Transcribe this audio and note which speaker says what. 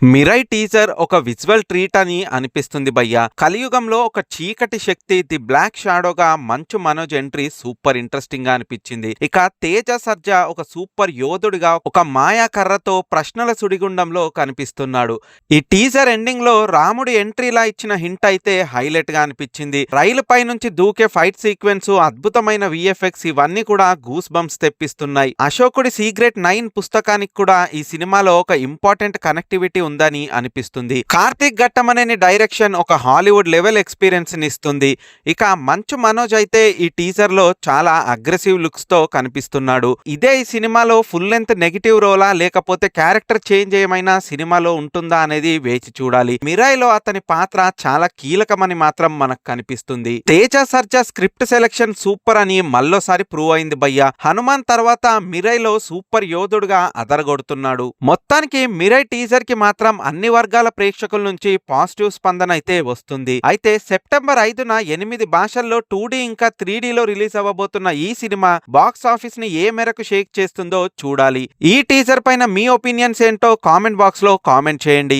Speaker 1: మిరై teaser ఒక visual treat అని అనిపిస్తుంది భయ్యా. కలియుగంలో ఒక చీకటి శక్తి the black షాడోగా Manchu Manoj entry super interesting గా అనిపించింది. ఇక తేజ సర్జా ఒక సూపర్ యోధుడిగా ఒక మాయా కర్రతో ప్రశ్నల సుడిగుండంలో కనిపిస్తున్నాడు. ఈ టీజర్ ఎండింగ్ లో రాముడి ఎంట్రీలా ఇచ్చిన హింట్ అయితే హైలైట్ గా అనిపించింది. రైలు పై నుంచి దూకే ఫైట్ సీక్వెన్స్, అద్భుతమైన విఎఫ్ఎక్స్ ఇవన్నీ కూడా గూస్ బంప్స్ తెప్పిస్తున్నాయి. అశోకుడి సీక్రెట్ 9 పుస్తకానికి కూడా ఈ సినిమాలో ఒక ఇంపార్టెంట్ కనెక్టివిటీ ఉందని అనిపిస్తుంది. కార్తీక్ ఘట్టమనేని డైరెక్షన్ ఒక హాలీవుడ్ లెవెల్ ఎక్స్పీరియన్స్ ని ఇస్తుంది. ఇక మంచు మనోజ్ అయితే ఈ టీజర్ లో చాలా అగ్రెసివ్ లుక్స్ తో కనిపిస్తున్నాడు. ఇదే ఈ సినిమాలో ఫుల్ లెంత్ నెగిటివ్ రోలా లేకపోతే క్యారెక్టర్ చేంజ్ ఏమైనా సినిమాలో ఉంటుందా అనేది వేచి చూడాలి. మిరాయిలో అతని పాత్ర చాలా కీలకమని మాత్రం మనకు కనిపిస్తుంది. Teja Sarja script selection super అని మళ్ళోసారి ప్రూవ్ అయింది భయ్యా. హనుమాన్ తర్వాత మిరైలో సూపర్ యోధుడుగా అదరగొడుతున్నాడు. మొత్తానికి మిరై టీజర్ కి మాత్రం అన్ని వర్గాల ప్రేక్షకుల నుంచి పాజిటివ్ స్పందన అయితే వస్తుంది. అయితే సెప్టెంబర్ 5న 8 భాషల్లో 2D ఇంకా 3D లో రిలీజ్ అవ్వబోతున్న ఈ సినిమా బాక్స్ ఆఫీస్ ని ఏ మేరకు షేక్ చేస్తుందో చూడాలి. ఈ టీజర్ పైన మీ ఒపీనియన్స్ ఏంటో కామెంట్ బాక్స్ లో కామెంట్ చేయండి.